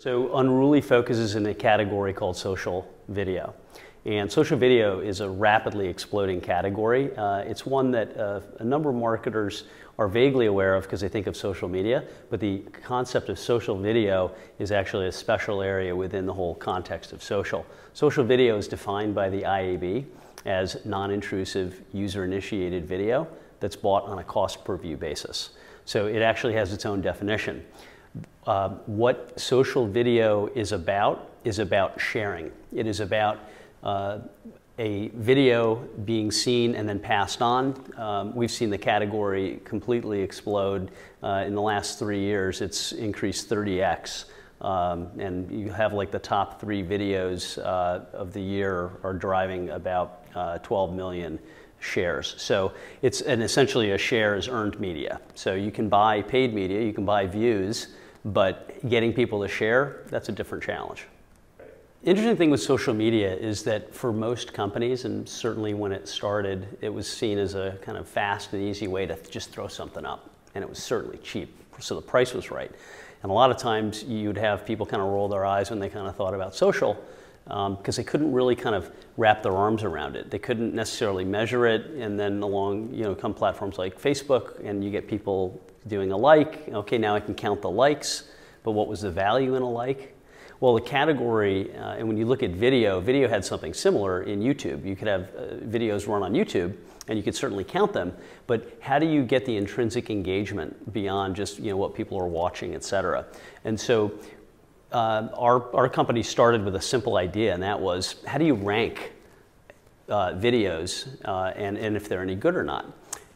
So Unruly focuses in a category called social video. And social video is a rapidly exploding category. It's one that a number of marketers are vaguely aware of because they think of social media, but the concept of social video is actually a special area within the whole context of social. Social video is defined by the IAB as non-intrusive, user-initiated video that's bought on a cost per view basis. So it actually has its own definition. What social video is about sharing. It is about a video being seen and then passed on. We've seen the category completely explode. In the last 3 years, it's increased 30x. And you have like the top 3 videos of the year are driving about 12 million shares. So it's essentially a share is earned media. So you can buy paid media, you can buy views, but getting people to share, that's a different challenge. Interesting thing with social media is that for most companies, and certainly when it started, it was seen as a kind of fast and easy way to just throw something up. And it was certainly cheap, so the price was right. And a lot of times you'd have people kind of roll their eyes when they kind of thought about social because they couldn't really kind of wrap their arms around it. They couldn't necessarily measure it, and then along, come platforms like Facebook and you get people doing a like. Okay, now I can count the likes, but what was the value in a like? Well, the category, and when you look at video, video had something similar in YouTube. You could have videos run on YouTube, and you could certainly count them, but how do you get the intrinsic engagement beyond just what people are watching, et cetera? And so our company started with a simple idea, and that was, how do you rank videos and if they're any good or not?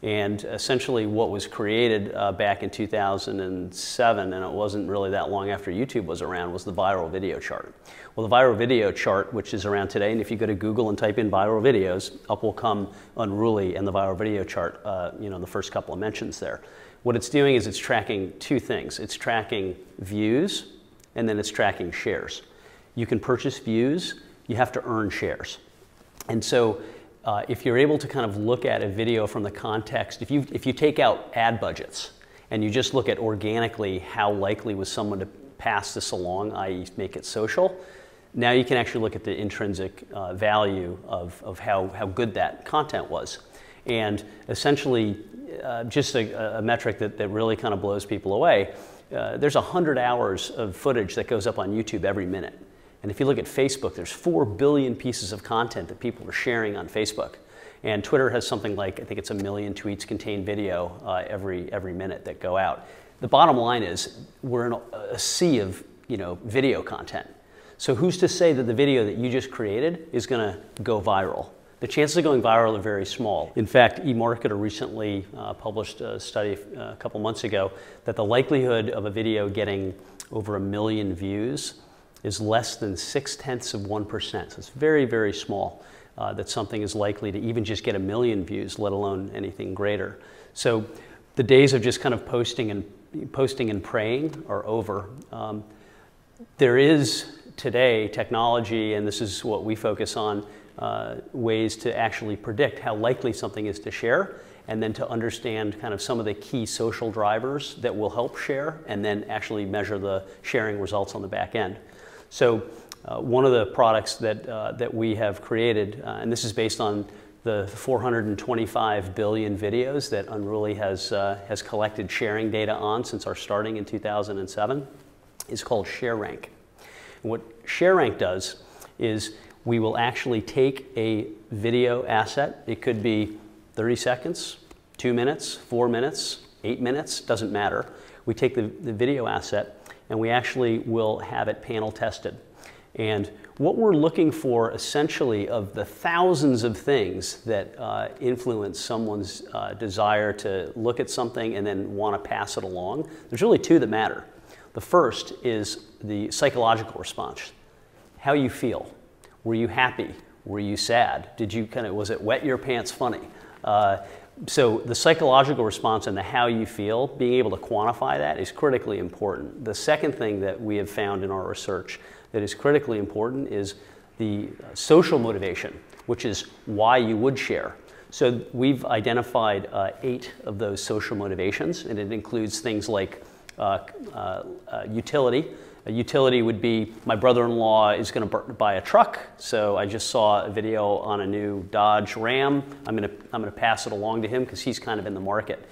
And essentially what was created back in 2007, and it wasn't really that long after YouTube was around, was the viral video chart. Well, the viral video chart, which is around today, and if you go to Google and type in viral videos, up will come Unruly and the viral video chart, the first couple of mentions there. What it's doing is it's tracking 2 things. It's tracking views, and then it's tracking shares. You can purchase views, you have to earn shares. And so if you're able to kind of look at a video from the context, if you take out ad budgets and you just look at organically how likely was someone to pass this along, i.e. make it social, now you can actually look at the intrinsic value of how good that content was. And essentially, just a metric that really kind of blows people away, there's 100 hours of footage that goes up on YouTube every minute. And if you look at Facebook, there's 4 billion pieces of content that people are sharing on Facebook. And Twitter has something like, I think it's 1 million tweets contain video every minute that go out. The bottom line is we're in a sea of video content. So who's to say that the video that you just created is going to go viral? The chances of going viral are very small. In fact, eMarketer recently published a study a couple months ago that the likelihood of a video getting over 1 million views is less than 0.6%. So it's very, very small that something is likely to even just get 1 million views, let alone anything greater. So the days of just kind of posting and praying are over. There is today technology, and this is what we focus on, ways to actually predict how likely something is to share, and then to understand kind of some of the key social drivers that will help share, and then actually measure the sharing results on the back end. So one of the products that we have created, and this is based on the 425 billion videos that Unruly has collected sharing data on since our starting in 2007, is called ShareRank. And what ShareRank does is we will actually take a video asset. It could be 30 seconds, 2 minutes, 4 minutes, 8 minutes, doesn't matter. We take the video asset and we actually will have it panel tested. And what we're looking for essentially of the thousands of things that influence someone's desire to look at something and then want to pass it along, there's really 2 that matter. The first is the psychological response. How you feel. Were you happy? Were you sad? Was it wet your pants funny? So the psychological response and the how you feel, being able to quantify that is critically important. The second thing that we have found in our research that is critically important is the social motivation, which is why you would share. So we've identified 8 of those social motivations, and it includes things like utility. A utility would be, my brother-in-law is going to buy a truck, so I just saw a video on a new Dodge Ram. I'm going to pass it along to him because he's kind of in the market.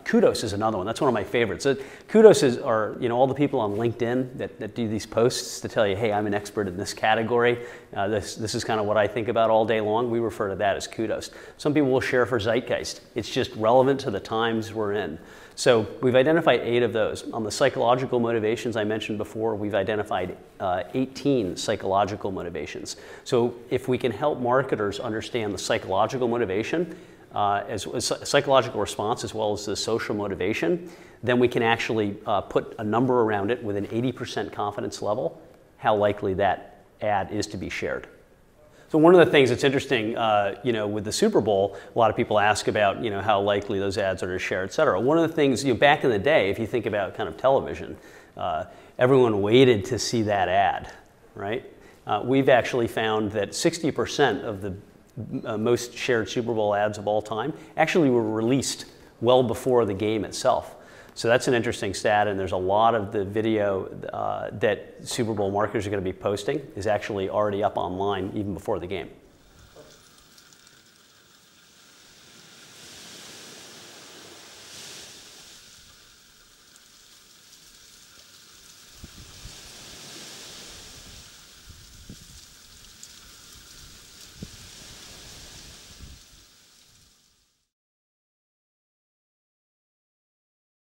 Kudos is another one. That's one of my favorites. Kudos are all the people on LinkedIn that do these posts to tell you, hey, I'm an expert in this category. This is kind of what I think about all day long. We refer to that as kudos. Some people will share for zeitgeist. It's just relevant to the times we're in. So we've identified 8 of those. On the psychological motivations I mentioned before, we've identified 18 psychological motivations. So if we can help marketers understand the psychological motivation, as psychological response as well as the social motivation, then we can actually put a number around it with an 80% confidence level, how likely that ad is to be shared. So one of the things that's interesting, with the Super Bowl, a lot of people ask about, how likely those ads are to share, et cetera. One of the things, back in the day, if you think about kind of television, everyone waited to see that ad, right? We've actually found that 60% of the most shared Super Bowl ads of all time actually were released well before the game itself. So that's an interesting stat, and there's a lot of the video that Super Bowl marketers are going to be posting is actually already up online even before the game.